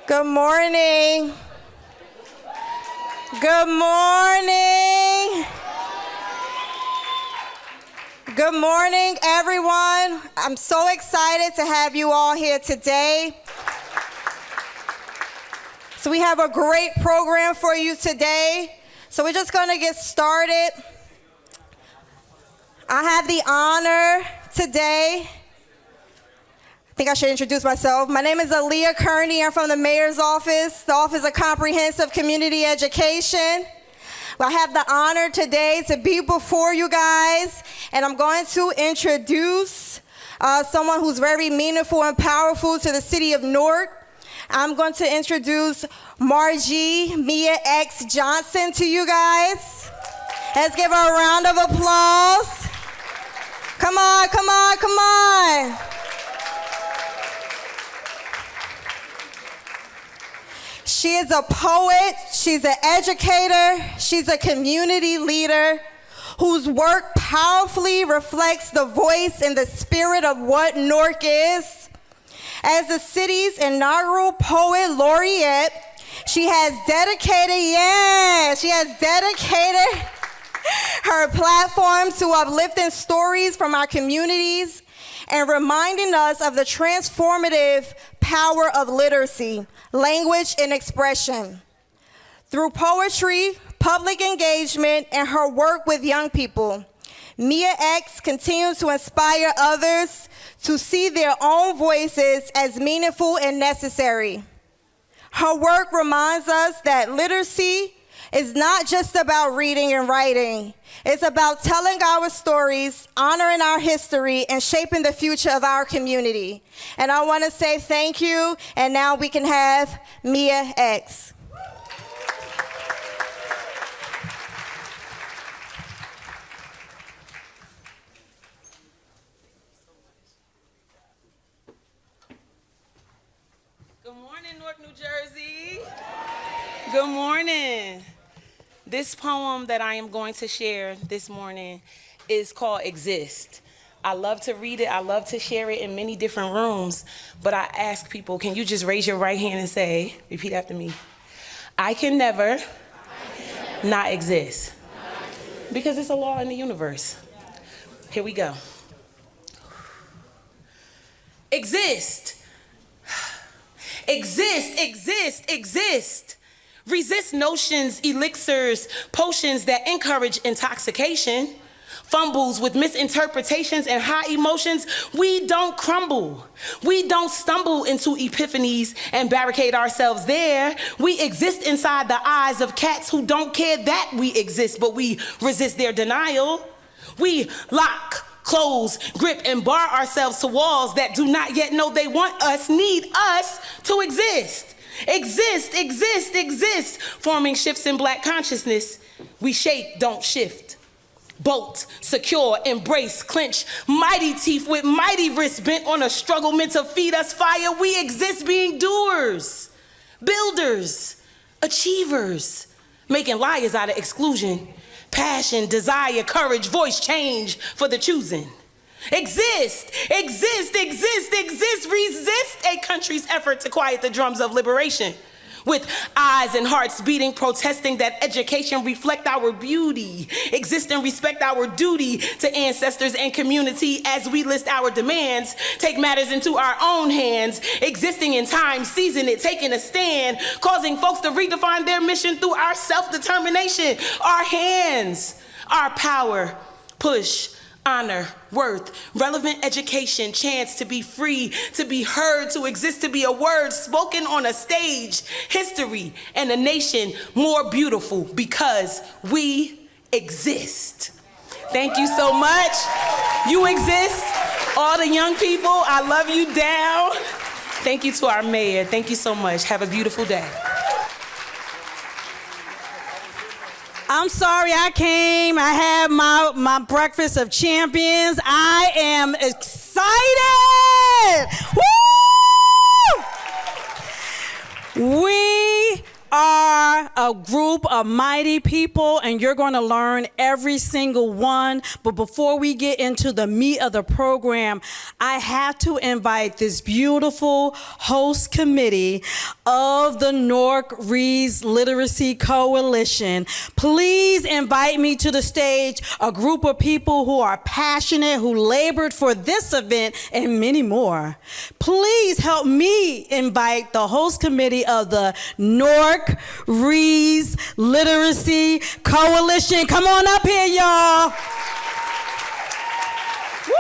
Good morning. Good morning. Good morning, everyone. I'm so excited to have you all here today. So we have a great program for you today. So we're just going to get started. I have the honor today. I think I should introduce myself. My name is Aaliyah Kearney. I'm from the Mayor's Office, the Office of Comprehensive Community Education. I have the honor today to be before you guys, and I'm going to introduce someone who's very meaningful and powerful to the city of Newark. I'm going to introduce Margie Mia X Johnson to you guys. Let's give her a round of applause. Come on, come on, come on. She is a poet, she's an educator, she's a community leader whose work powerfully reflects the voice and the spirit of what Newark is. As the city's inaugural poet laureate, she has dedicated her platform to uplifting stories from our communities and reminding us of the transformative power of literacy, language, and expression. Through poetry, public engagement, and her work with young people, Mia X continues to inspire others to see their own voices as meaningful and necessary. Her work reminds us that literacy is not just about reading and writing. It's about telling our stories, honoring our history, and shaping the future of our community. And I want to say thank you, and now we can have Mia X. Good morning, Newark, New Jersey. Good morning. This poem that I am going to share this morning is called Exist. I love to read it. I love to share it in many different rooms, but I ask people, can you just raise your right hand and say, repeat after me, I can never not exist. Because it's a law in the universe. Here we go. Exist. Exist, exist, exist. Resist notions, elixirs, potions that encourage intoxication. Fumbles with misinterpretations and high emotions. We don't crumble. We don't stumble into epiphanies and barricade ourselves there. We exist inside the eyes of cats who don't care that we exist, but we resist their denial. We lock, close, grip, and bar ourselves to walls that do not yet know they want us, need us to exist. Exist, exist, exist, forming shifts in Black consciousness. We shake, don't shift. Bolt, secure, embrace, clench, mighty teeth with mighty wrists bent on a struggle meant to feed us fire. We exist being doers, builders, achievers, making liars out of exclusion. Passion, desire, courage, voice, change for the choosing. Exist, exist, exist, exist, resist a country's effort to quiet the drums of liberation. With eyes and hearts beating, protesting that education reflect our beauty. Exist and respect our duty to ancestors and community as we list our demands. Take matters into our own hands. Existing in time, seizing it, taking a stand. Causing folks to redefine their mission through our self-determination. Our hands, our power, push, honor, worth, relevant education, chance to be free, to be heard, to exist, to be a word spoken on a stage, history, and a nation more beautiful because we exist. Thank you so much. You exist. All the young people, I love you down. Thank you to our mayor. Thank you so much. Have a beautiful day. I'm sorry I came. I had my breakfast of champions. I am excited. Woo! We are a a group of mighty people, and you're going to learn every single one. But before we get into the meat of the program, I have to invite this beautiful host committee of the Newark Reads Literacy Coalition. Please invite me to the stage a group of people who are passionate, who labored for this event, and many more. Please help me invite the host committee of the Newark Reads Literacy Coalition. Come on up here, y'all. Woo!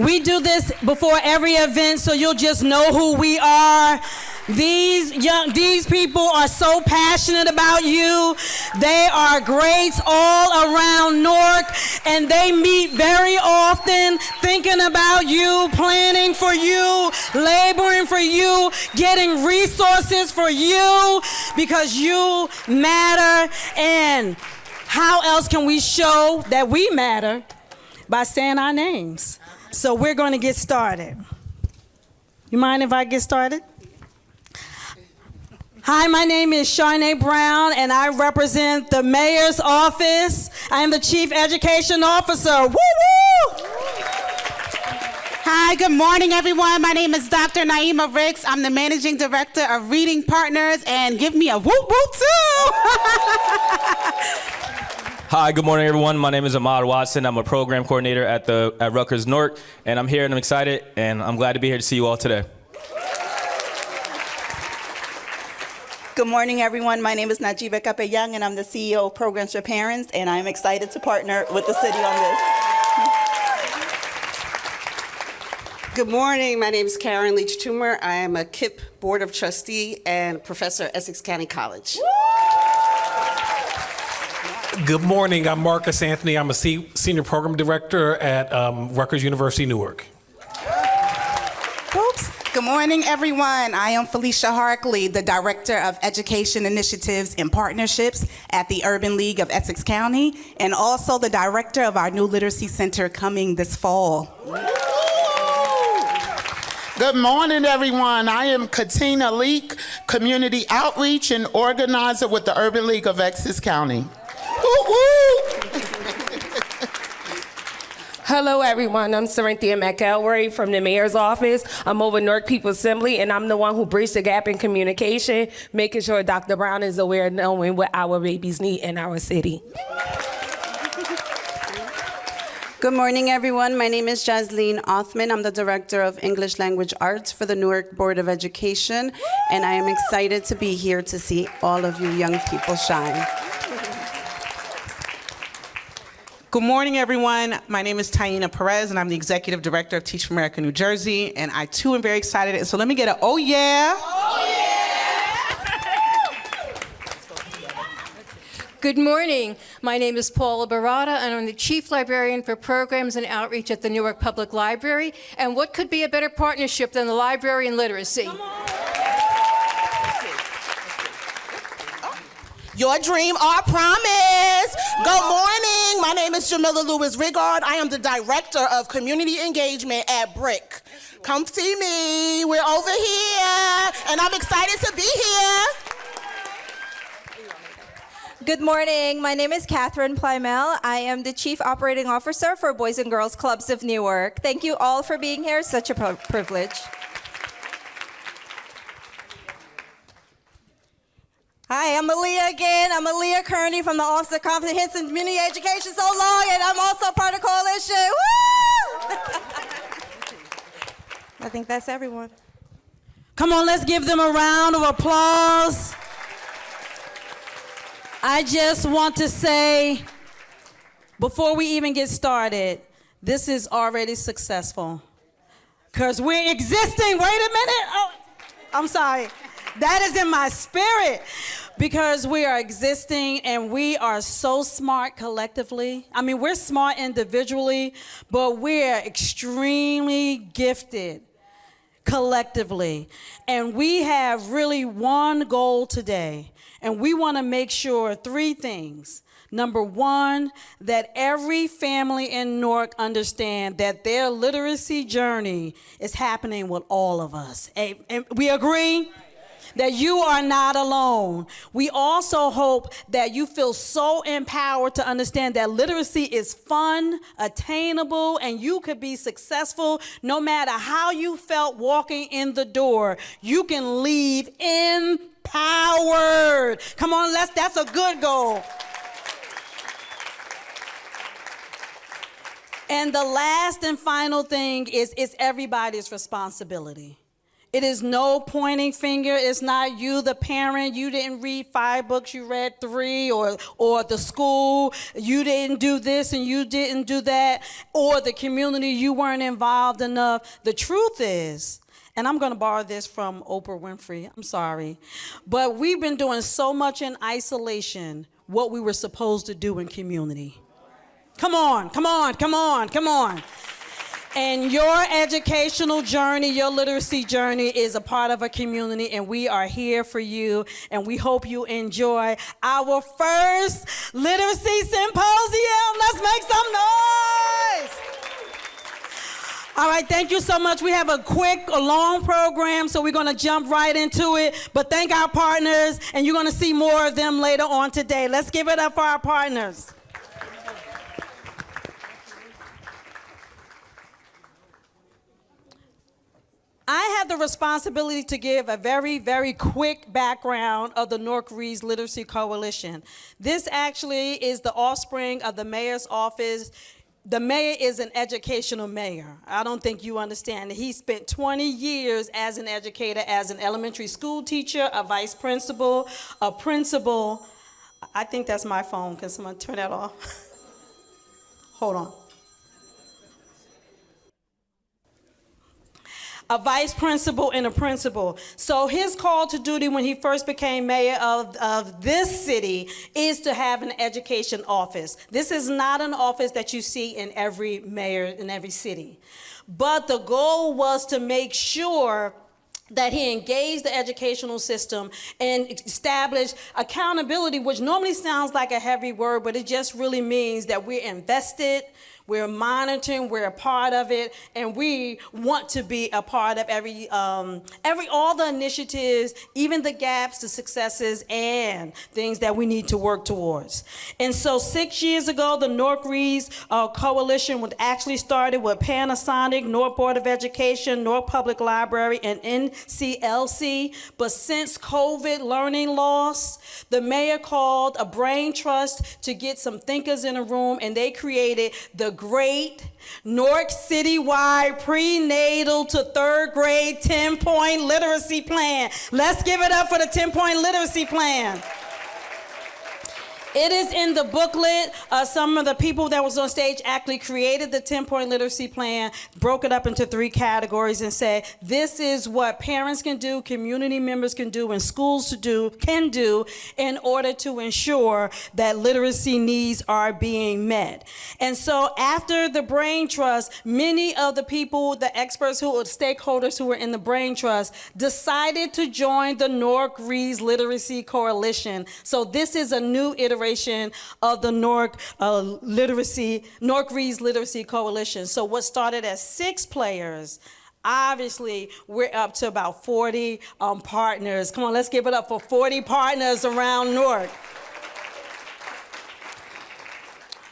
We do this before every event, so you'll just know who we are. These people are so passionate about you. They are greats all around Newark, and they meet very often thinking about you, planning for you, laboring for you, getting resources for you, because you matter. And how else can we show that we matter? By saying our names. So we're going to get started. You mind if I get started? Hi, my name is Sharnae Brown, and I represent the mayor's office. I am the chief education officer. Woo woo! Hi, good morning, everyone. My name is Dr. Naima Ricks. I'm the managing director of Reading Partners, and give me a whoop whoop too. Hi, good morning, everyone. My name is Ahmad Watson. I'm a program coordinator at Rutgers Newark, and I'm here and I'm excited, and I'm glad to be here to see you all today. Good morning, everyone. My name is Najiba Capellan, and I'm the CEO of Programs for Parents, and I'm excited to partner with the city on this. Good morning. My name is Karen Leach-Toomer. I am a KIPP Board of Trustee and professor at Essex County College. Good morning. I'm Marcus Anthony. I'm a senior program director at Rutgers University, Newark. Oops. Good morning, everyone. I am Felicia Harkley, the Director of Education Initiatives and Partnerships at the Urban League of Essex County, and also the Director of our new Literacy Center coming this fall. Good morning, everyone. I am Katina Leak, Community Outreach and Organizer with the Urban League of Essex County. Hello, everyone. I'm Cynthia McElroy from the mayor's office. I'm over Newark People's Assembly, and I'm the one who bridged the gap in communication, making sure Dr. Brown is aware, knowing what our babies need in our city. Good morning, everyone. My name is Jasleen Othman. I'm the Director of English Language Arts for the Newark Board of Education, and I am excited to be here to see all of you young people shine. Good morning, everyone. My name is Taina Perez, and I'm the Executive Director of Teach for America New Jersey, and I, too, am very excited. And so let me get a oh, yeah. Oh, yeah. Good morning. My name is Paula Barata, and I'm the Chief Librarian for Programs and Outreach at the Newark Public Library. And what could be a better partnership than the library and literacy? Your dream, our promise. Good morning. My name is Jamila Lewis Rigard. I am the Director of Community Engagement at BRIC. Come see me. We're over here, and I'm excited to be here. Good morning. My name is Catherine Plymel. I am the Chief Operating Officer for Boys and Girls Clubs of Newark. Thank you all for being here. Such a privilege. Hi, I'm Aaliyah again. I'm Aaliyah Kearney from the Office of Comprehensive Community Education so long, and I'm also part of Coalition. Woo! I think that's everyone. Come on, let's give them a round of applause. I just want to say, before we even get started, this is already successful. Because we're existing. Wait a minute. Oh, I'm sorry. That is in my spirit. Because we are existing and we are so smart collectively. I mean, we're smart individually, but we're extremely gifted collectively. And we have really one goal today, and we want to make sure three things. Number one, that every family in Newark understand that their literacy journey is happening with all of us. And we agree? That you are not alone. We also hope that you feel so empowered to understand that literacy is fun, attainable, and you could be successful no matter how you felt walking in the door. You can leave empowered. Come on, that's a good goal. And the last and final thing is it's everybody's responsibility. It is no pointing finger. It's not you, the parent. You didn't read 5 books, you read 3, or the school, you didn't do this and you didn't do that, or the community, you weren't involved enough. The truth is, and I'm going to borrow this from Oprah Winfrey, I'm sorry, but we've been doing so much in isolation what we were supposed to do in community. Come on, come on, come on, come on. And your educational journey, your literacy journey is a part of a community, and we are here for you, and we hope you enjoy our first Literacy Symposium. Let's make some noise. All right, thank you so much. We have a long program, so we're going to jump right into it. But thank our partners, and you're going to see more of them later on today. Let's give it up for our partners. I have the responsibility to give a very, very quick background of the Newark Reads Literacy Coalition. This actually is the offspring of the mayor's office. The mayor is an educational mayor. I don't think you understand. He spent 20 years as an educator, as an elementary school teacher, a vice principal, a principal. I think that's my phone. Can someone turn that off? Hold on. A vice principal and a principal. So his call to duty when he first became mayor of this city is to have an education office. This is not an office that you see in every mayor in every city. But the goal was to make sure that he engaged the educational system and established accountability, which normally sounds like a heavy word, but it just really means that we're invested, we're monitoring, we're a part of it, and we want to be a part of all the initiatives, even the gaps, the successes, and things that we need to work towards. And so 6 years ago, the Newark Reads Coalition was actually started with Panasonic, Newark Board of Education, Newark Public Library, and NCLC. But since COVID learning loss, the mayor called a brain trust to get some thinkers in a room, and they created the great Newark citywide prenatal to 3rd grade 10-point literacy plan. Let's give it up for the 10-point literacy plan. It is in the booklet. Some of the people that was on stage actually created the 10-point literacy plan, broke it up into 3 categories, and said, this is what parents can do, community members can do, and schools can do in order to ensure that literacy needs are being met. And so after the Brain Trust, many of the people, the experts who were stakeholders who were in the Brain Trust decided to join the Newark Reads Literacy Coalition. So this is a new iteration of the Newark Reads Literacy Coalition. So what started as 6 players, obviously we're up to about 40 partners. Come on, let's give it up for 40 partners around Newark.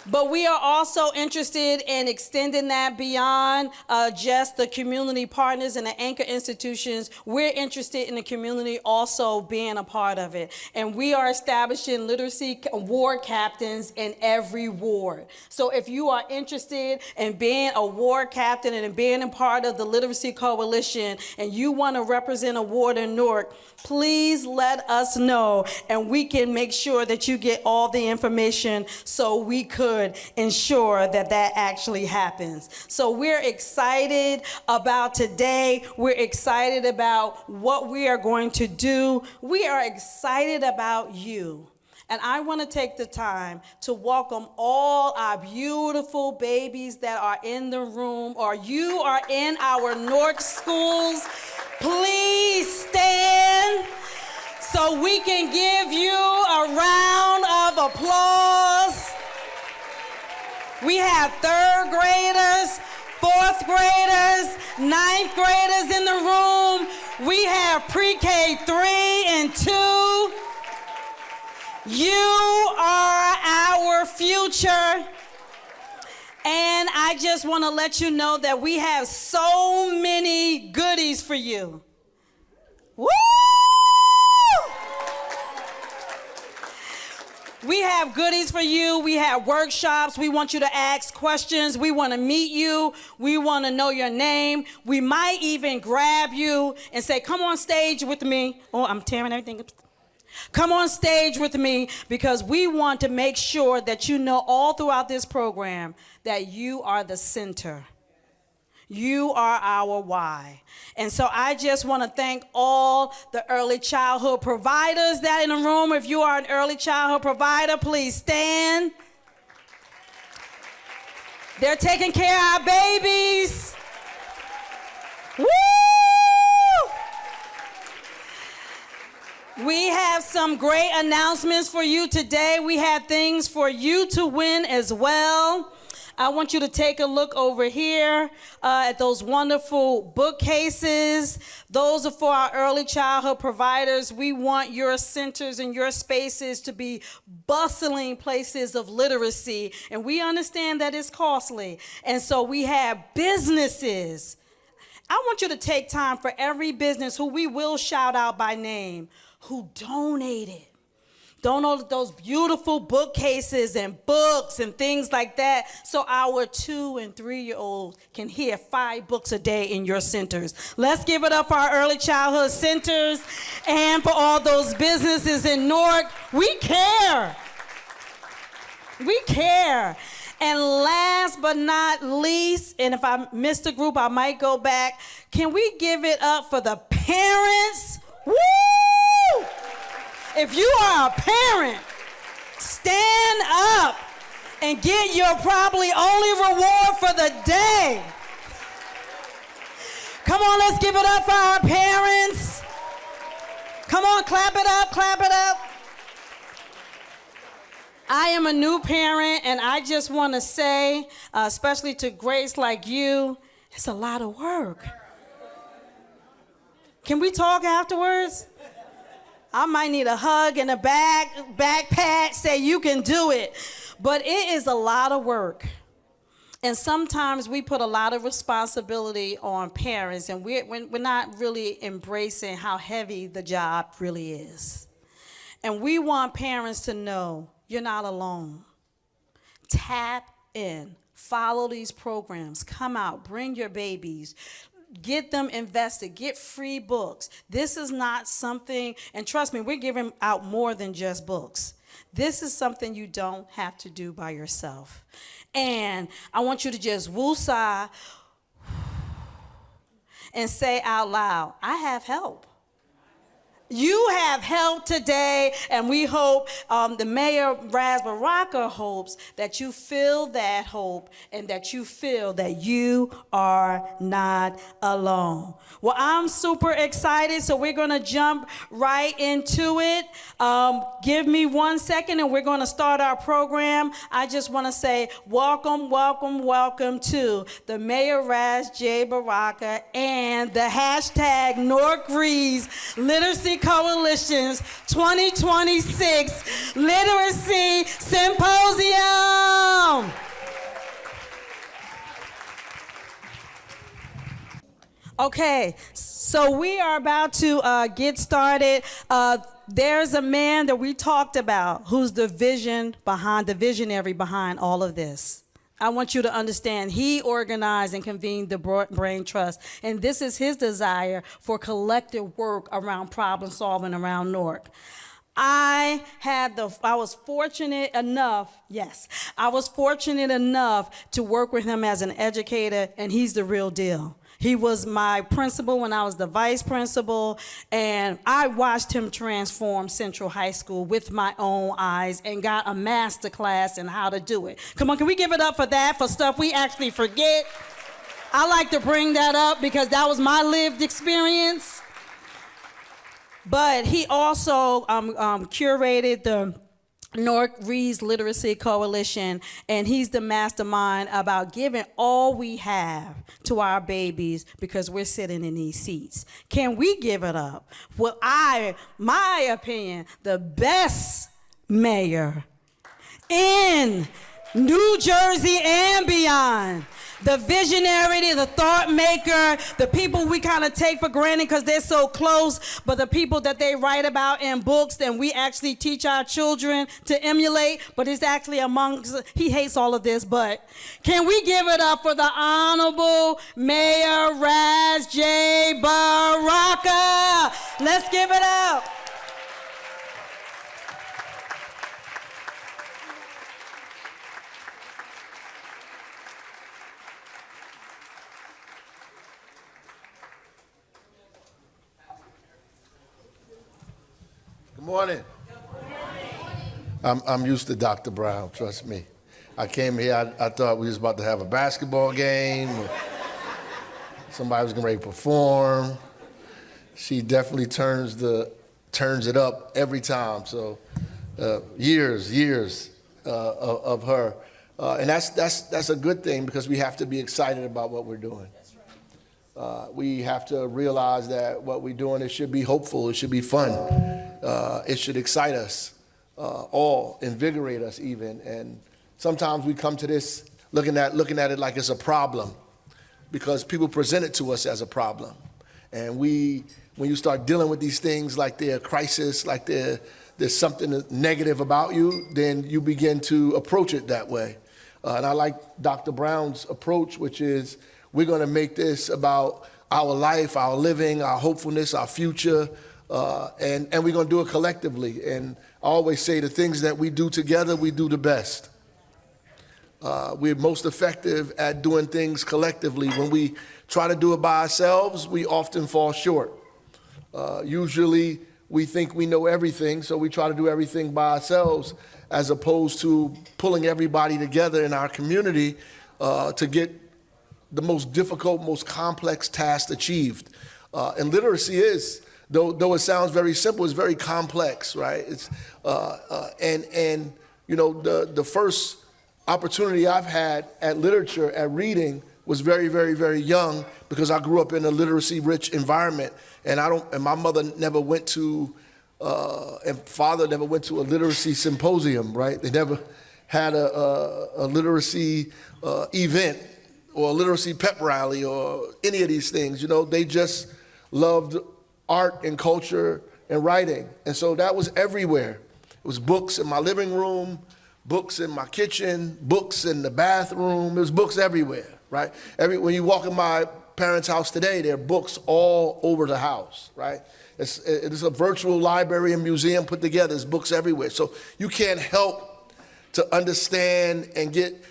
But we are also interested in extending that beyond just the community partners and the anchor institutions. We're interested in the community also being a part of it. And we are establishing literacy ward captains in every ward. So if you are interested in being a ward captain and being a part of the Literacy Coalition, and you want to represent a ward in Newark, please let us know, and we can make sure that you get all the information so we could ensure that that actually happens. So we're excited about today. We're excited about what we are going to do. We are excited about you. And I want to take the time to welcome all our beautiful babies that are in the room, or you are in our Newark schools. Please stand so we can give you a round of applause. We have third graders, fourth graders, ninth graders in the room. We have pre-K 3 and 2. You are our future. And I just want to let you know that we have so many goodies for you. Woo! We have goodies for you. We have workshops. We want you to ask questions. We want to meet you. We want to know your name. We might even grab you and say, come on stage with me. Oh, I'm tearing everything up. Come on stage with me, because we want to make sure that you know all throughout this program that you are the center. You are our why. And so I just want to thank all the early childhood providers that in the room. If you are an early childhood provider, please stand. They're taking care of our babies. Woo! We have some great announcements for you today. We have things for you to win as well. I want you to take a look over here at those wonderful bookcases. Those are for our early childhood providers. We want your centers and your spaces to be bustling places of literacy. And we understand that it's costly. And so we have businesses. I want you to take time for every business who we will shout out by name, who donated. Donate those beautiful bookcases and books and things like that, so our 2- and 3-year-olds can hear 5 books a day in your centers. Let's give it up for our early childhood centers and for all those businesses in Newark. We care. We care. And last but not least, and if I missed a group, I might go back. Can we give it up for the parents? Woo! If you are a parent, stand up and get your probably only reward for the day. Come on, let's give it up for our parents. Come on, clap it up, clap it up. I am a new parent, and I just want to say, especially to Grace like you, it's a lot of work. Can we talk afterwards? I might need a hug and a backpack, say you can do it. But it is a lot of work. And sometimes we put a lot of responsibility on parents, and we're not really embracing how heavy the job really is. And we want parents to know you're not alone. Tap in, follow these programs, come out, bring your babies. Get them invested, get free books. This is not something, and trust me, we're giving out more than just books. This is something you don't have to do by yourself. And I want you to just woosah and say out loud, I have help. You have help today, and we hope, the Mayor Raz Baraka hopes that you feel that hope and that you feel that you are not alone. Well, I'm super excited, so we're going to jump right into it. Give me 1 second, and we're going to start our program. I just want to say welcome, welcome, welcome to the Mayor Raz J. Baraka and the hashtag Newark Reads Literacy Coalition's 2026 Literacy Symposium. Okay, so we are about to get started. There's a man that we talked about who's the visionary behind all of this. I want you to understand, he organized and convened the Brain Trust, and this is his desire for collective work around problem solving around Newark. I was fortunate enough to work with him as an educator, and he's the real deal. He was my principal when I was the vice principal, and I watched him transform Central High School with my own eyes and got a master class in how to do it. Come on, can we give it up for that, for stuff we actually forget? I like to bring that up because that was my lived experience. But he also curated the Newark Reads Literacy Coalition, and he's the mastermind about giving all we have to our babies because we're sitting in these seats. Can we give it up? Well, my opinion, the best mayor in New Jersey and beyond. The visionary, the thought maker, the people we kind of take for granted because they're so close, but the people that they write about in books and we actually teach our children to emulate, but it's actually amongst, he hates all of this, but can we give it up for the Honorable Mayor Raz J. Baraka? Let's give it up. Good morning. I'm used to Dr. Brown, trust me. I came here, I thought we was about to have a basketball game. Somebody was getting ready to perform. She definitely turns it up every time. So years of her. And that's a good thing because we have to be excited about what we're doing. We have to realize that what we're doing, it should be hopeful, it should be fun. It should excite us all, invigorate us even. And sometimes we come to this looking at it like it's a problem because people present it to us as a problem. And when you start dealing with these things like they're a crisis, like there's something negative about you, then you begin to approach it that way. And I like Dr. Brown's approach, which is we're going to make this about our life, our living, our hopefulness, our future, and we're going to do it collectively. And I always say the things that we do together, we do the best. We're most effective at doing things collectively. When we try to do it by ourselves, we often fall short. Usually we think we know everything, so we try to do everything by ourselves as opposed to pulling everybody together in our community to get the most difficult, most complex task achieved. And literacy is, though it sounds very simple, it's very complex, right? It's and you know, the first opportunity I've had at literature, at reading, was very, very, very young because I grew up in a literacy-rich environment, and my mother never went to, and father never went to a literacy symposium, right? They never had a literacy event or a literacy pep rally or any of these things. You know, they just loved art and culture and writing. And so that was everywhere. It was books in my living room, books in my kitchen, books in the bathroom. There was books everywhere, right? When you walk in my parents' house today, there are books all over the house, right? It's a virtual library and museum put together. There's books everywhere. So you can't help to understand and get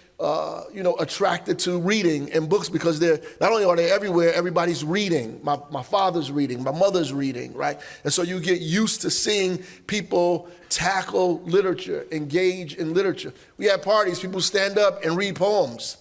attracted to reading and books because they're not only are they everywhere, everybody's reading. My father's reading, my mother's reading, right? And so you get used to seeing people tackle literature, engage in literature. We have parties, people stand up and read poems,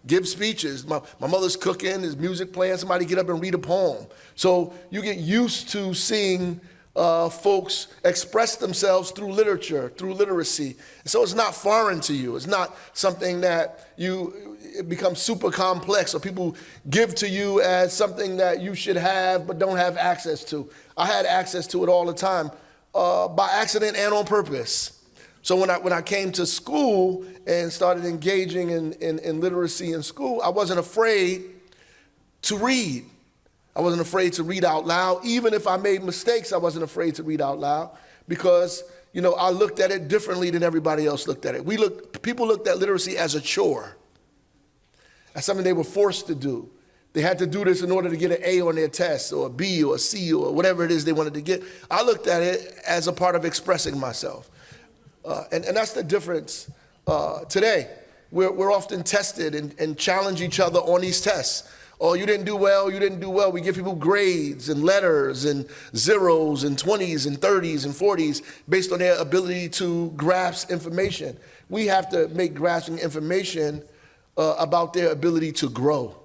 give speeches. My mother's cooking, there's music playing, somebody get up and read a poem. So you get used to seeing folks express themselves through literature, through literacy. So it's not foreign to you. It's not something that it becomes super complex or people give to you as something that you should have but don't have access to. I had access to it all the time by accident and on purpose. So when I came to school and started engaging in literacy in school, I wasn't afraid to read. I wasn't afraid to read out loud. Even if I made mistakes, I wasn't afraid to read out loud because, I looked at it differently than everybody else looked at it. People looked at literacy as a chore, as something they were forced to do. They had to do this in order to get an A on their test or a B or a C or whatever it is they wanted to get. I looked at it as a part of expressing myself. And that's the difference today. We're often tested and challenge each other on these tests. Oh, you didn't do well, you didn't do well. We give people grades and letters and zeros and 20s and 30s and 40s based on their ability to grasp information. We have to make grasping information about their ability to grow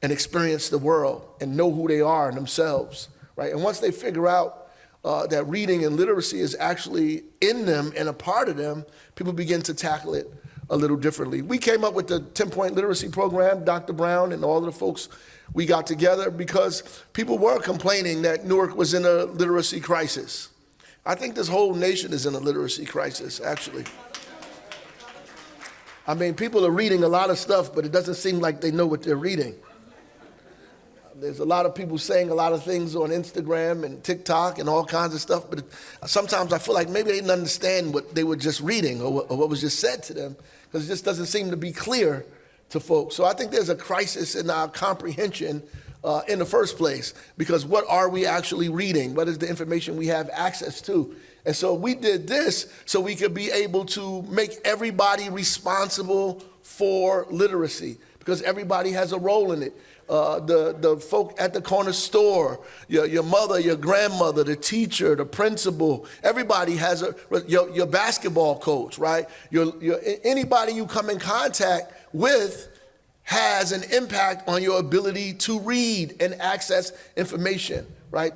and experience the world and know who they are and themselves, right? And once they figure out that reading and literacy is actually in them and a part of them, people begin to tackle it a little differently. We came up with the 10-point literacy program, Dr. Brown and all of the folks, we got together because people were complaining that Newark was in a literacy crisis. I think this whole nation is in a literacy crisis, actually. I mean, people are reading a lot of stuff, but it doesn't seem like they know what they're reading. There's a lot of people saying a lot of things on Instagram and TikTok and all kinds of stuff, but sometimes I feel like maybe they didn't understand what they were just reading or what was just said to them, because it just doesn't seem to be clear to folks. So I think there's a crisis in our comprehension in the first place, because what are we actually reading? What is the information we have access to? And so we did this so we could be able to make everybody responsible for literacy, because everybody has a role in it. The folk at the corner store, your mother, your grandmother, the teacher, the principal, everybody has your basketball coach, right? Anybody you come in contact with has an impact on your ability to read and access information, right?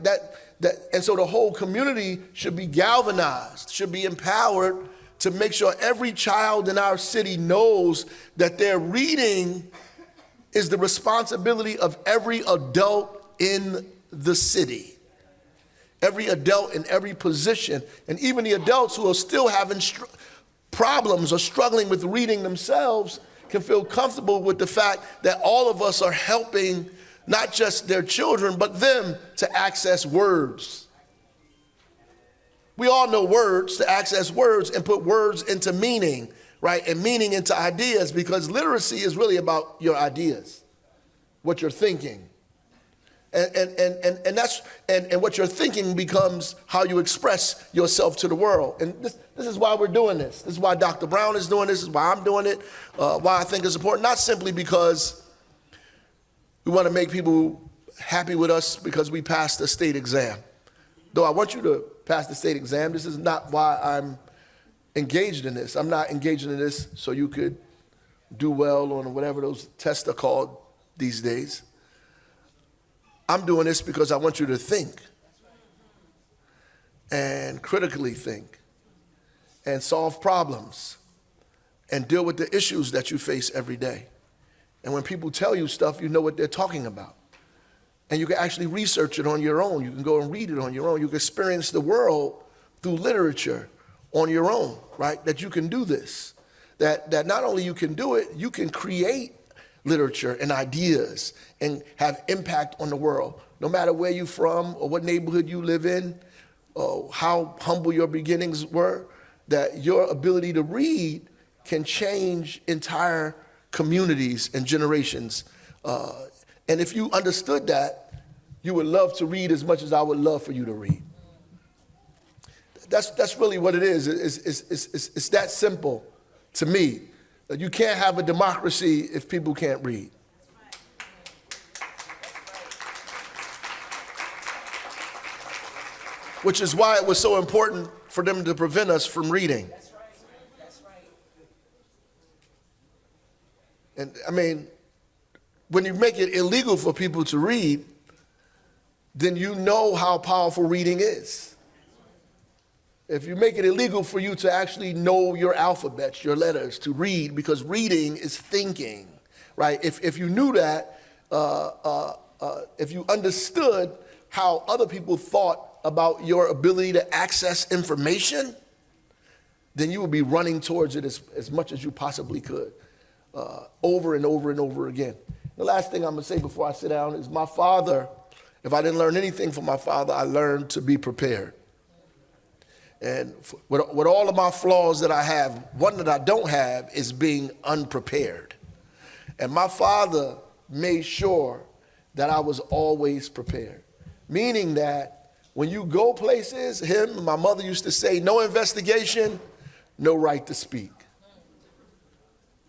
And so the whole community should be galvanized, should be empowered to make sure every child in our city knows that their reading is the responsibility of every adult in the city. Every adult in every position, and even the adults who are still having problems or struggling with reading themselves can feel comfortable with the fact that all of us are helping not just their children, but them to access words. We all know words, to access words and put words into meaning, right? And meaning into ideas, because literacy is really about your ideas, what you're thinking. And what you're thinking becomes how you express yourself to the world. And this is why we're doing this. This is why Dr. Brown is doing this. This is why I'm doing it. Why I think it's important. Not simply because we want to make people happy with us because we passed the state exam. Though I want you to pass the state exam, this is not why I'm engaged in this. I'm not engaging in this so you could do well on whatever those tests are called these days. I'm doing this because I want you to think and critically think and solve problems and deal with the issues that you face every day. And when people tell you stuff, you know what they're talking about. And you can actually research it on your own. You can go and read it on your own. You can experience the world through literature on your own, right? That you can do this. That not only you can do it, you can create literature and ideas and have impact on the world. No matter where you're from or what neighborhood you live in, or how humble your beginnings were, that your ability to read can change entire communities and generations. And if you understood that, you would love to read as much as I would love for you to read. That's really what it is. It's that simple to me. That you can't have a democracy if people can't read. Which is why it was so important for them to prevent us from reading. And I mean, when you make it illegal for people to read, then you know how powerful reading is. If you make it illegal for you to actually know your alphabets, your letters, to read, because reading is thinking, right? If you knew that, if you understood how other people thought about your ability to access information, then you would be running towards it as much as you possibly could, over and over and over again. The last thing I'm gonna say before I sit down is my father, if I didn't learn anything from my father, I learned to be prepared. And with all of my flaws that I have, one that I don't have is being unprepared. And my father made sure that I was always prepared. Meaning that when you go places, him and my mother used to say, no investigation, no right to speak.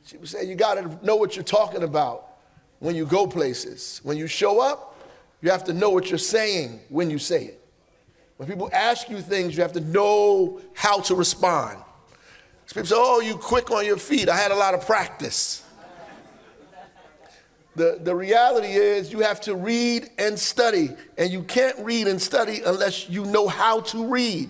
She would say, you gotta know what you're talking about. when you go places. When you show up, you have to know what you're saying when you say it. When people ask you things, you have to know how to respond. People say, oh, you quick on your feet. I had a lot of practice. The reality is you have to read and study, and you can't read and study unless you know how to read.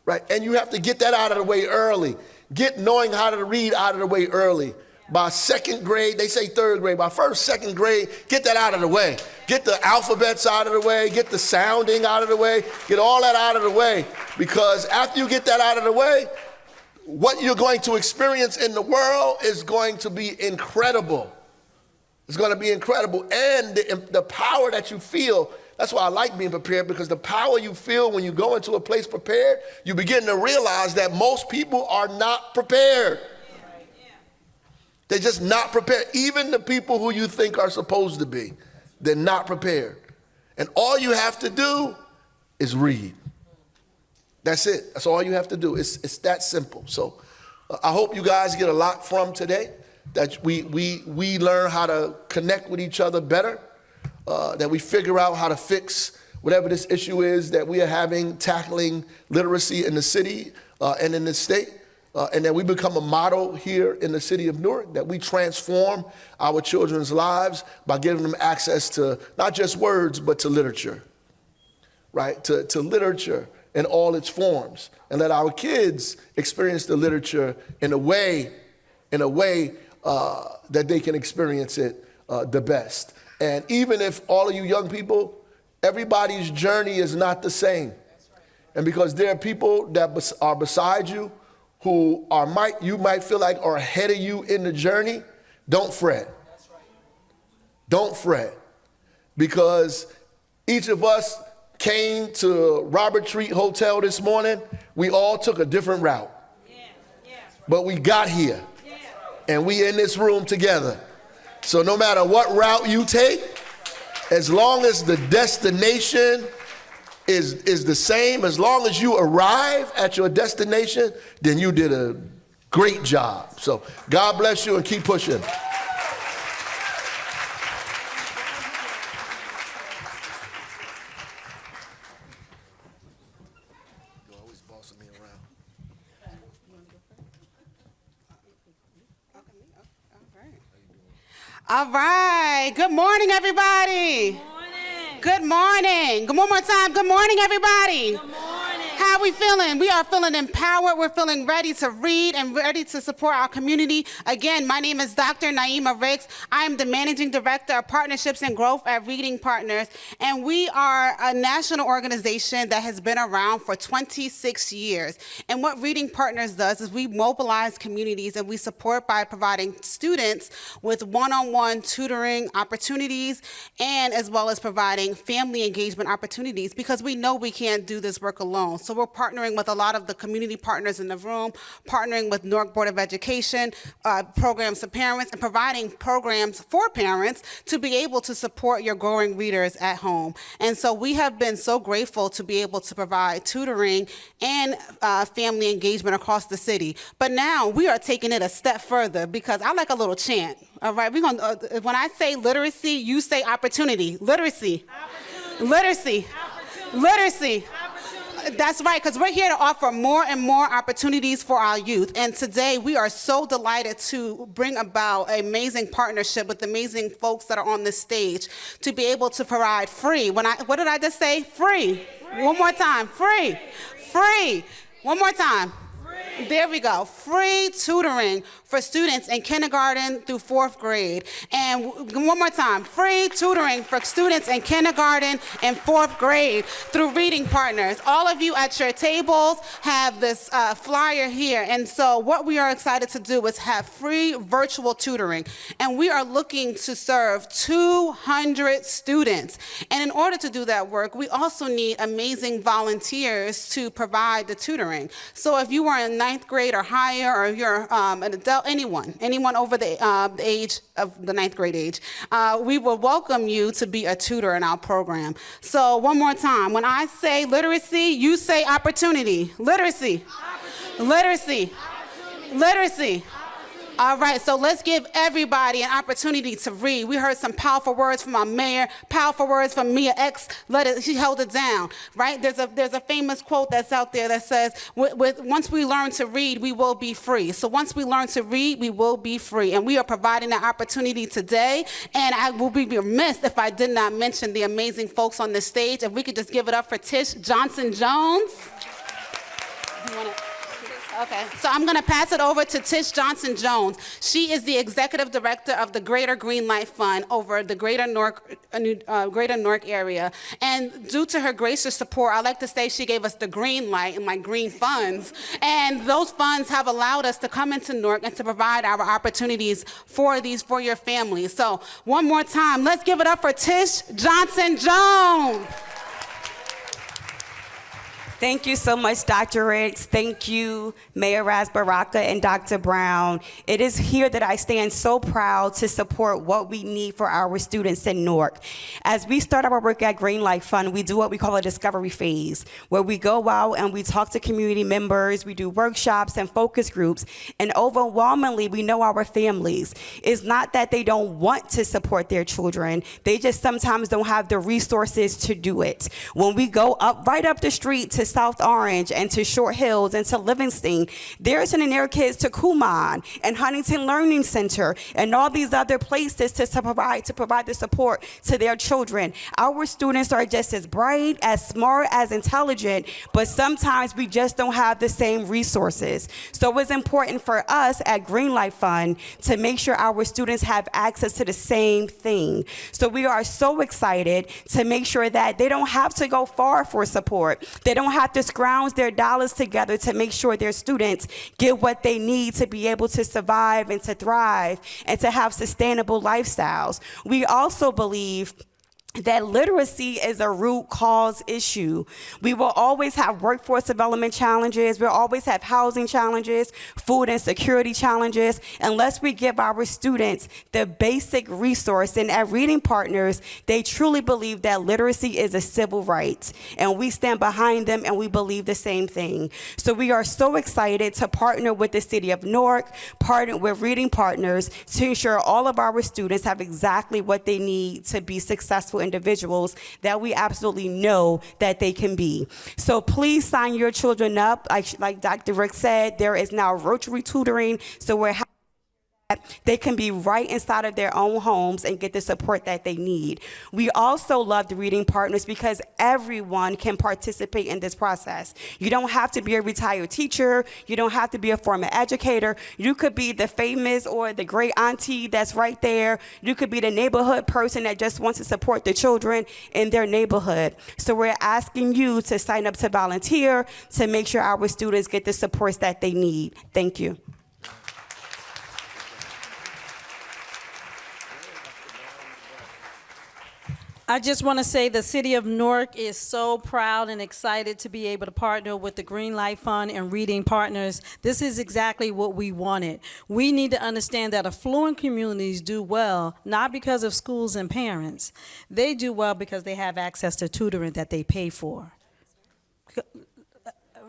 Right? And you have to get that out of the way early. Get knowing how to read out of the way early. By second grade, they say third grade, by first, second grade, get that out of the way. Get the alphabets out of the way, get the sounding out of the way, get all that out of the way. Because after you get that out of the way, what you're going to experience in the world is going to be incredible. It's going to be incredible. And the power that you feel, that's why I like being prepared, because the power you feel when you go into a place prepared, you begin to realize that most people are not prepared. They're just not prepared. Even the people who you think are supposed to be, they're not prepared. And all you have to do is read. That's it. That's all you have to do. It's that simple. So I hope you guys get a lot from today, that we learn how to connect with each other better, that we figure out how to fix whatever this issue is that we are having, tackling literacy in the city and in the state. And that we become a model here in the city of Newark, that we transform our children's lives by giving them access to not just words, but to literature, right? To literature in all its forms, and let our kids experience the literature in a way that they can experience it the best. And even if all of you young people, everybody's journey is not the same. And because there are people that are beside you who you might feel like are ahead of you in the journey, don't fret. Don't fret. Because each of us came to Robert Treat Hotel this morning, we all took a different route. But we got here, and we in this room together. So no matter what route you take, as long as the destination is the same, as long as you arrive at your destination, then you did a great job. So God bless you and keep pushing. All right. Good morning, everybody. Good morning. One more time. Good morning, everybody. Good morning. How are we feeling? We are feeling empowered. We're feeling ready to read and ready to support our community. Again, my name is Dr. Naima Ricks. I am the Managing Director of Partnerships and Growth at Reading Partners, and we are a national organization that has been around for 26 years. And what Reading Partners does is we mobilize communities, and we support by providing students with one-on-one tutoring opportunities, and as well as providing family engagement opportunities, because we know we can't do this work alone. So we're partnering with a lot of the community partners in the room, partnering with Newark Board of Education, programs for parents, and providing programs for parents to be able to support your growing readers at home. And so we have been so grateful to be able to provide tutoring and family engagement across the city. But now we are taking it a step further, because I like a little chant. All right, we're gonna. When I say literacy, you say opportunity. Literacy. Literacy. Literacy. That's right, because we're here to offer more and more opportunities for our youth. And today we are so delighted to bring about an amazing partnership with amazing folks that are on this stage to be able to provide free. What did I just say? Free. One more time. Free. Free. One more time. There we go. Free tutoring for students in kindergarten through 4th grade. And one more time. Free tutoring for students in kindergarten and 4th grade through Reading Partners. All of you at your tables have this flyer here. And so what we are excited to do is have free virtual tutoring. And we are looking to serve 200 students. And in order to do that work, we also need amazing volunteers to provide the tutoring. So if you are in 9th grade or higher, or if you're an adult, anyone over the age of the 9th grade age, we will welcome you to be a tutor in our program. So one more time, when I say literacy, you say opportunity. Literacy. Literacy. Literacy. All right, so let's give everybody an opportunity to read. We heard some powerful words from our mayor, powerful words from Mia X. She held it down, right? There's a famous quote that's out there that says, once we learn to read, we will be free. So once we learn to read, we will be free. And we are providing that opportunity today. And I will be remiss if I did not mention the amazing folks on the stage. If we could just give it up for Tish Johnson-Jones. Okay, so I'm going to pass it over to Tish Johnson-Jones. She is the executive director of the Greater Green Light Fund over the Greater Newark area. And due to her gracious support, I like to say she gave us the green light and green funds. And those funds have allowed us to come into Newark and to provide our opportunities for your families. So one more time, let's give it up for Tish Johnson-Jones. Thank you so much, Dr. Ricks. Thank you, Mayor Baraka and Dr. Brown. It is here that I stand so proud to support what we need for our students in Newark. As we start our work at Green Light Fund, we do what we call a discovery phase, where we go out and we talk to community members, we do workshops and focus groups, and overwhelmingly, we know our families. It's not that they don't want to support their children, they just sometimes don't have the resources to do it. When we go right up the street to South Orange and to Short Hills and to Livingston, they're sending their kids to Kumon and Huntington Learning Center and all these other places to provide the support to their children. Our students are just as bright, as smart, as intelligent, but sometimes we just don't have the same resources. So it's important for us at Green Light Fund to make sure our students have access to the same thing. So we are so excited to make sure that they don't have to go far for support. They don't have to scrounge their dollars together to make sure their students get what they need to be able to survive and to thrive and to have sustainable lifestyles. We also believe that literacy is a root cause issue. We will always have workforce development challenges. We'll always have housing challenges, food insecurity challenges, unless we give our students the basic resource. And at Reading Partners, they truly believe that literacy is a civil right. And we stand behind them and we believe the same thing. So we are so excited to partner with the City of Newark, partner with Reading Partners to ensure all of our students have exactly what they need to be successful individuals that we absolutely know that they can be. So please sign your children up. Like Dr. Rick said, there is now virtual tutoring, so we're they can be right inside of their own homes and get the support that they need. We also love the Reading Partners because everyone can participate in this process. You don't have to be a retired teacher. You don't have to be a former educator. You could be the famous or the great auntie that's right there. You could be the neighborhood person that just wants to support the children in their neighborhood. So we're asking you to sign up to volunteer to make sure our students get the supports that they need. Thank you. I just want to say the City of Newark is so proud and excited to be able to partner with the Green Light Fund and Reading Partners. This is exactly what we wanted. We need to understand that affluent communities do well, not because of schools and parents. They do well because they have access to tutoring that they pay for.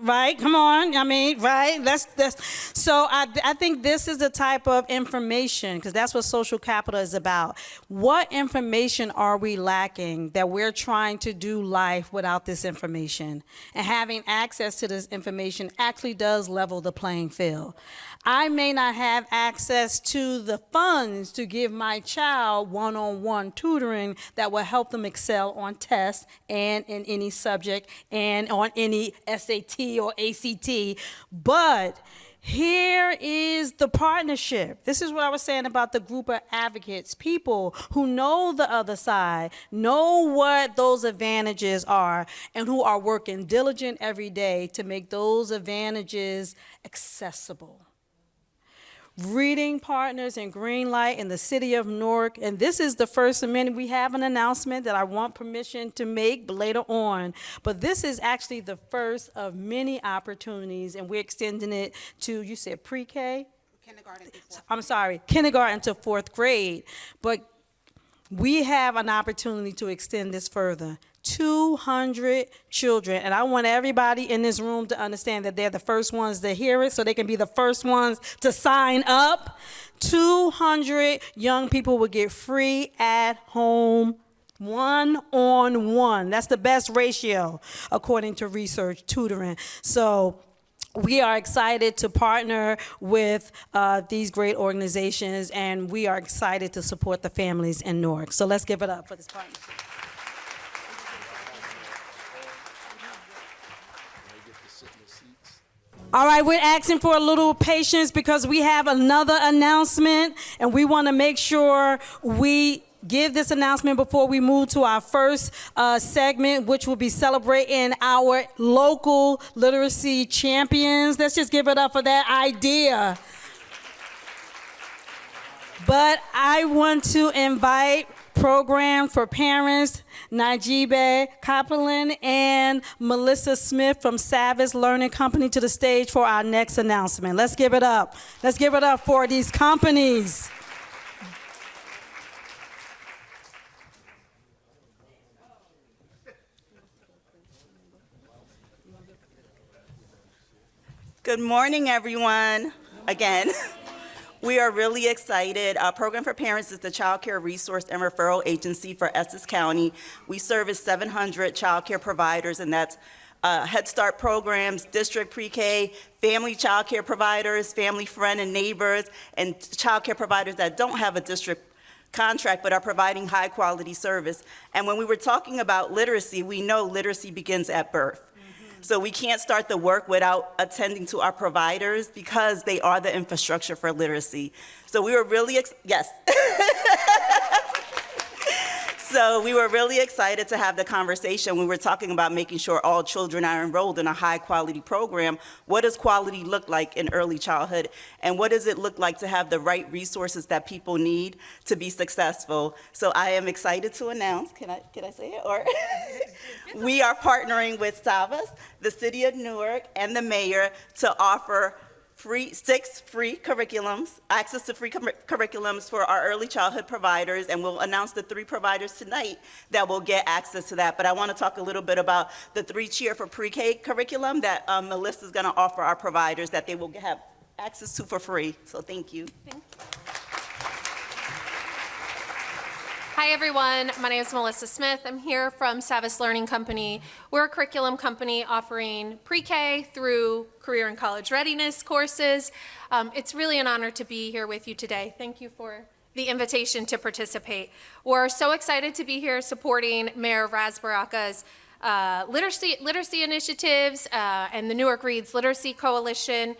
Right? Come on. I mean, right? So I think this is the type of information, because that's what social capital is about. What information are we lacking that we're trying to do life without this information? And having access to this information actually does level the playing field. I may not have access to the funds to give my child one-on-one tutoring that will help them excel on tests and in any subject and on any SAT or ACT, but here is the partnership. This is what I was saying about the group of advocates, people who know the other side, know what those advantages are, and who are working diligent every day to make those advantages accessible. Reading Partners and Green Light in the City of Newark, and this is the first of many. We have an announcement that I want permission to make later on, but this is actually the first of many opportunities, and we're extending it to, you said pre-K? Kindergarten. I'm sorry, kindergarten to 4th grade, but we have an opportunity to extend this further 200 children. And I want everybody in this room to understand that they're the first ones to hear it, so they can be the first ones to sign up. 200 young people will get free at home one-on-one. That's the best ratio according to research tutoring. So we are excited to partner with these great organizations, and we are excited to support the families in Newark. So let's give it up for this partnership. All right, we're asking for a little patience because we have another announcement, and we want to make sure we give this announcement before we move to our first segment, which will be celebrating our local literacy champions. Let's just give it up for that idea. But I want to invite Program for Parents, Najibe Kaplan and Melissa Smith from Savage Learning Company to the stage for our next announcement. Let's give it up. Let's give it up for these companies. Good morning, everyone. Again, we are really excited. Program for Parents is the child care resource and referral agency for Essex County. We service 700 child care providers, and that's Head Start programs, district pre-K, family child care providers, family friend and neighbors, and child care providers that don't have a district contract but are providing high quality service. And when we were talking about literacy, we know literacy begins at birth. So we can't start the work without attending to our providers because they are the infrastructure for literacy. So we were really, yes. So we were really excited to have the conversation. We were talking about making sure all children are enrolled in a high quality program. What does quality look like in early childhood? And what does it look like to have the right resources that people need to be successful? So I am excited to announce, can I say it? Or we are partnering with Savas, the City of Newark, and the mayor to offer 6 free curriculums, access to free curriculums for our early childhood providers, and we'll announce the 3 providers tonight that will get access to that. But I want to talk a little bit about the 3 Cheer for Pre-K curriculum that Melissa's going to offer our providers that they will have access to for free. So thank you. Hi everyone, my name is Melissa Smith. I'm here from Savas Learning Company. We're a curriculum company offering pre-K through career and college readiness courses. It's really an honor to be here with you today. Thank you for the invitation to participate. We're so excited to be here supporting Mayor Razbaraka's literacy initiatives and the Newark Reads Literacy Coalition.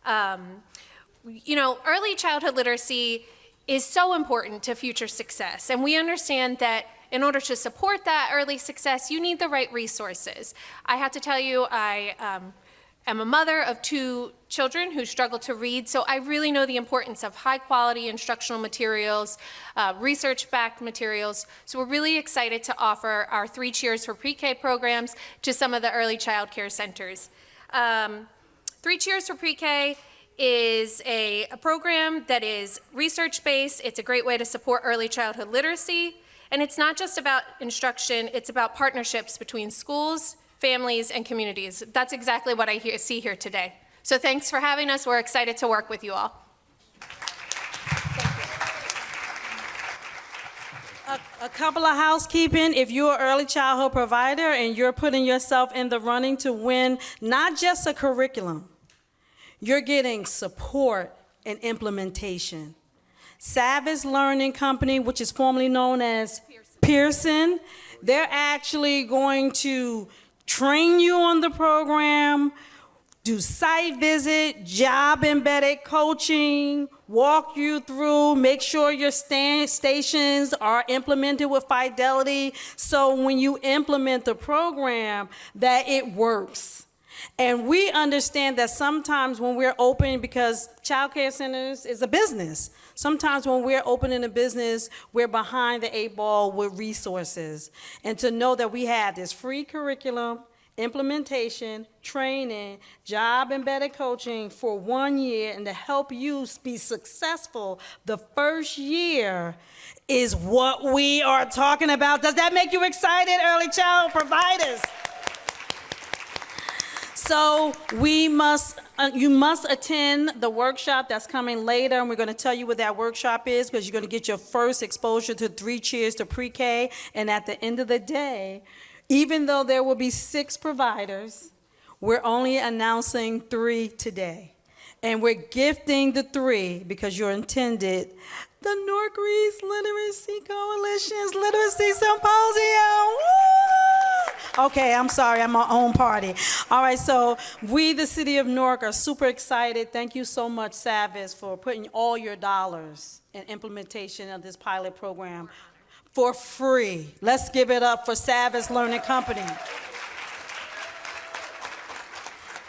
You know, early childhood literacy is so important to future success. And we understand that in order to support that early success, you need the right resources. I have to tell you, I am a mother of 2 children who struggle to read, so I really know the importance of high quality instructional materials, research-backed materials. So we're really excited to offer our 3 Cheers for Pre-K programs to some of the early child care centers. 3 Cheers for Pre-K is a program that is research-based. It's a great way to support early childhood literacy. And it's not just about instruction, it's about partnerships between schools, families, and communities. That's exactly what I see here today. So thanks for having us. We're excited to work with you all. A couple of housekeeping. If you're an early childhood provider and you're putting yourself in the running to win not just a curriculum, you're getting support and implementation. Savage Learning Company, which is formerly known as Pearson, they're actually going to train you on the program, do site visit, job embedded coaching, walk you through, make sure your stations are implemented with fidelity, so when you implement the program, that it works. And we understand that sometimes when we're open, because child care centers is a business, sometimes when we're opening a business, we're behind the 8 ball with resources. And to know that we have this free curriculum implementation, training, job-embedded coaching for 1 year, and to help you be successful the first year is what we are talking about. Does that make you excited, early child providers? So you must attend the workshop that's coming later, and we're going to tell you what that workshop is, because you're going to get your first exposure to 3 Cheers to Pre-K, and at the end of the day, even though there will be 6 providers, we're only announcing 3 today. And we're gifting the 3 because you're intended the Newark Reads Literacy Coalition's Literacy Symposium. Woo! Okay, I'm sorry, I'm my own party. All right, so we, the city of Newark, are super excited. Thank you so much, Savas, for putting all your dollars in implementation of this pilot program for free. Let's give it up for Savas Learning Company.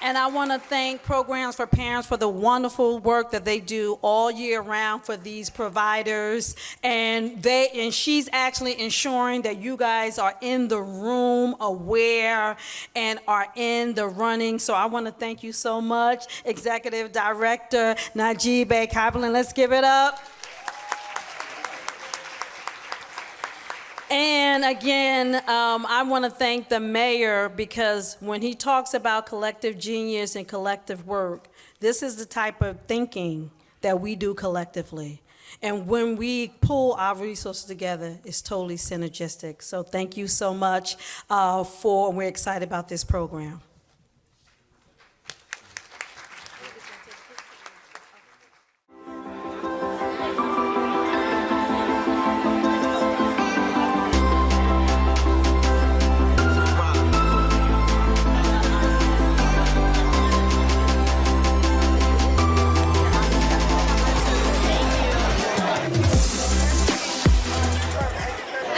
And I want to thank Programs for Parents for the wonderful work that they do all year round for these providers. And she's actually ensuring that you guys are in the room, aware, and are in the running. So I want to thank you so much, Executive Director Najibe Kaplan. Let's give it up. And again, I want to thank the mayor, because when he talks about collective genius and collective work, this is the type of thinking that we do collectively. And when we pull our resources together, it's totally synergistic. So thank you so much we're excited about this program.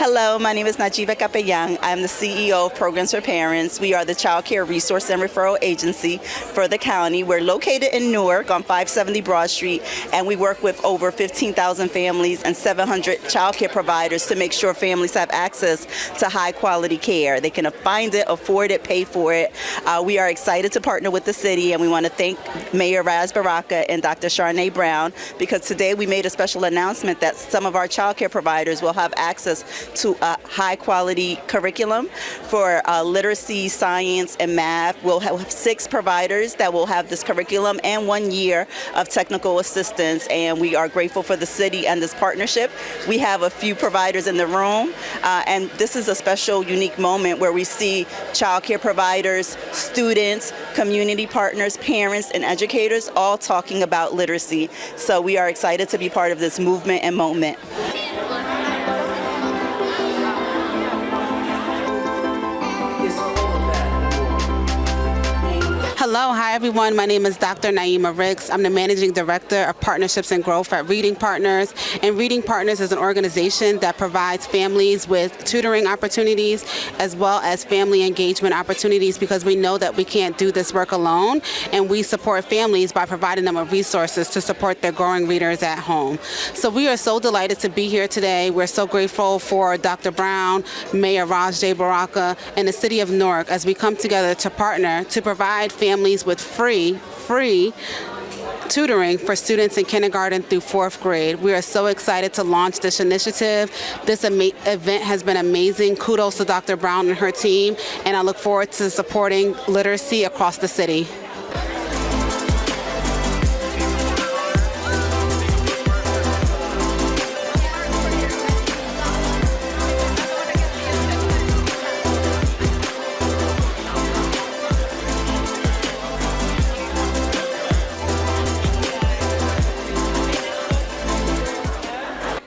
Hello, my name is Najiba Kapayang. I'm the CEO of Programs for Parents. We are the child care resource and referral agency for the county. We're located in Newark on 570 Broad Street, and we work with over 15,000 families and 700 child care providers to make sure families have access to high quality care. They can find it, afford it, pay for it. We are excited to partner with the city, and we want to thank Mayor Raz Baraka and Dr. Sharnae Brown, because today we made a special announcement that some of our child care providers will have access to a high-quality curriculum for literacy, science, and math. We'll have 6 providers that will have this curriculum and 1 year of technical assistance, and we are grateful for the city and this partnership. We have a few providers in the room, and this is a special, unique moment where we see child care providers, students, community partners, parents, and educators all talking about literacy. So we are excited to be part of this movement and moment. Hello, hi everyone. My name is Dr. Naima Ricks. I'm the Managing Director of Partnerships and Growth at Reading Partners. And Reading Partners is an organization that provides families with tutoring opportunities as well as family engagement opportunities, because we know that we can't do this work alone, and we support families by providing them with resources to support their growing readers at home. So we are so delighted to be here today. We're so grateful for Dr. Brown, Mayor Raz Baraka, and the City of Newark as we come together to partner to provide families with free tutoring for students in kindergarten through 4th grade. We are so excited to launch this initiative. This event has been amazing. Kudos to Dr. Brown and her team, and I look forward to supporting literacy across the city.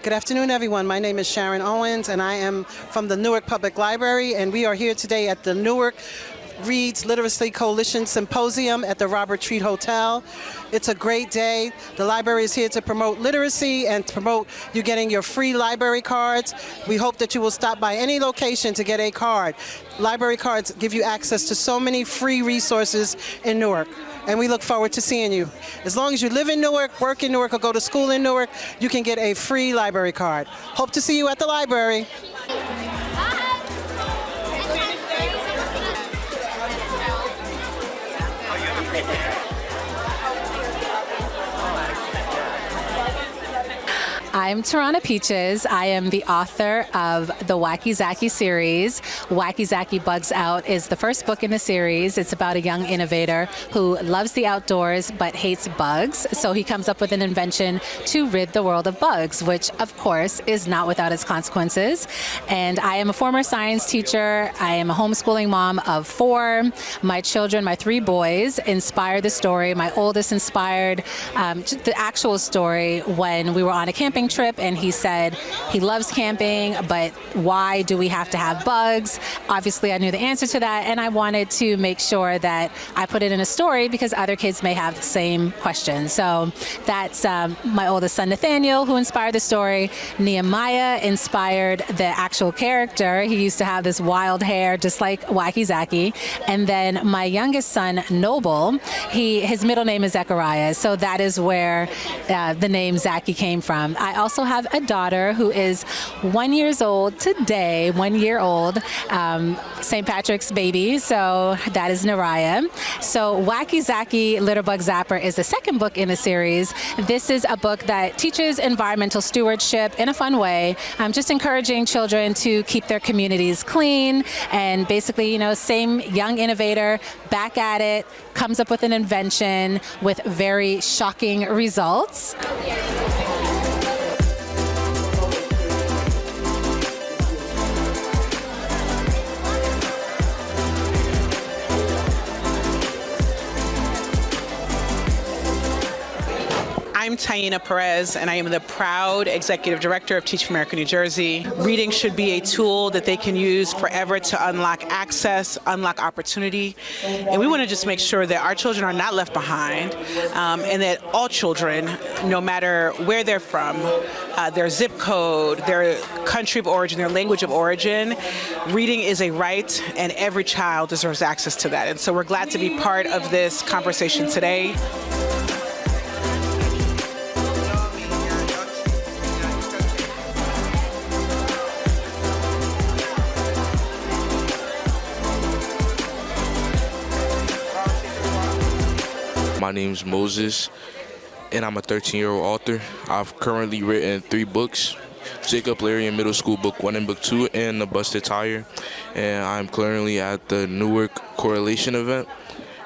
Good afternoon, everyone. My name is Sharon Owens, and I am from the Newark Public Library, and we are here today at the Newark Reads Literacy Coalition Symposium at the Robert Treat Hotel. It's a great day. The library is here to promote literacy and to promote you getting your free library cards. We hope that you will stop by any location to get a card. Library cards give you access to so many free resources in Newark, and we look forward to seeing you. As long as you live in Newark, work in Newark, or go to school in Newark, you can get a free library card. Hope to see you at the library. I'm Tarana Peaches. I am the author of the Wacky Zacky series. Wacky Zacky Bugs Out is the first book in the series. It's about a young innovator who loves the outdoors but hates bugs. So he comes up with an invention to rid the world of bugs, which of course is not without its consequences. And I am a former science teacher. I am a homeschooling mom of 4. My children, my 3 boys, inspired the story. My oldest inspired the actual story when we were on a camping trip, and he said he loves camping, but why do we have to have bugs? Obviously, I knew the answer to that, and I wanted to make sure that I put it in a story because other kids may have the same question. So that's my oldest son, Nathaniel, who inspired the story. Nehemiah inspired the actual character. He used to have this wild hair, just like Wacky Zacky. And then my youngest son, Noble, his middle name is Zechariah, so that is where the name Zacky came from. I also have a daughter who is 1 year old today, 1 year old, St. Patrick's baby, so that is Naraya. So Wacky Zacky Litterbug Zapper is the second book in the series. This is a book that teaches environmental stewardship in a fun way, just encouraging children to keep their communities clean, and basically, same young innovator, back at it, comes up with an invention with very shocking results. I'm Taina Perez, and I am the proud Executive Director of Teach for America New Jersey. Reading should be a tool that they can use forever to unlock access, unlock opportunity. And we want to just make sure that our children are not left behind, and that all children, no matter where they're from, their zip code, their country of origin, their language of origin, reading is a right, and every child deserves access to that. And so we're glad to be part of this conversation today. My name's Moses, and I'm a 13-year-old author. I've currently written 3 books: Jacob Larry in Middle School, Book 1 and Book 2, and The Busted Tire. And I'm currently at the Newark Correlation event.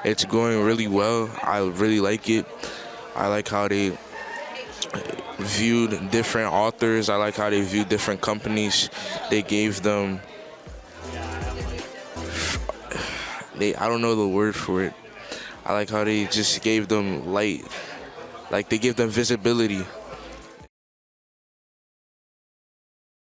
It's going really well. I really like it. I like how they viewed different authors. I like how they viewed different companies. They gave them, I don't know the word for it. I like how they just gave them light, like they give them visibility.